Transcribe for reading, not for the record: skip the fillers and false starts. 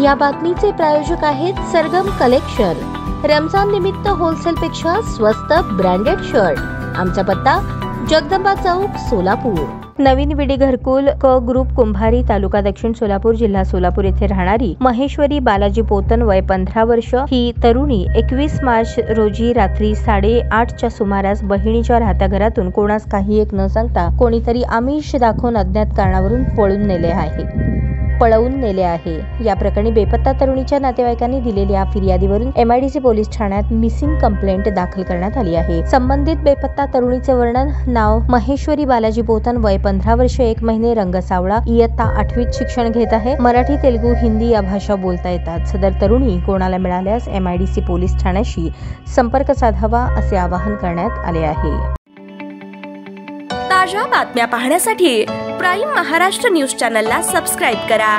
या बातमीचे प्रायोजक आहेत सरगम कलेक्शन। रमजान निमित्त होलसेल पेक्षा स्वस्त ब्रँडेड शर्ट। आमचा पत्ता जगदंबा चौक, सोलापूर। नवीन विडी घरकुल क ग्रुप कुंभारी, तालुका दक्षिण सोलापूर, जिल्हा सोलापूर येथे राहणारी महेश्वरी बालाजी पोतन, वय 15 वर्ष, ही तरुणी 21 मार्च रोजी रात्री 8:30च्या सुमारास बहिणीच्या राहत्या घरातून कोणास काही एक न सांगता कोणीतरी आमिष दाखवून अज्ञात कारणावरून पळवून नेले आहे। या प्रकरणी बेपत्ता तरुणीच्या नातेवाईकांनी दिलेल्या फिर्यादीवरून MIDC पोलीस ठाण्यात मिसिंग कंप्लेंट दाखल करण्यात आली आहे। संबंधित बेपत्ता तरुणीचे वर्णन: नाव महेश्वरी बालाजी पोतन, वय 15 वर्ष, 1 महिने, रंग सावळा, इयत्ता 8वीत शिक्षण घेत आहे। मराठी, तेलुगू, हिंदी या भाषा बोलता येतात। सदर तरुणी कोणाला मिळाल्यास MIDC पोलीस ठाण्याशी संपर्क साधावा असे आवाहन करण्यात आले आहे। ताज्या बातम्या पाहण्यासाठी प्राईम महाराष्ट्र न्यूज चॅनलला सबस्क्राईब करा।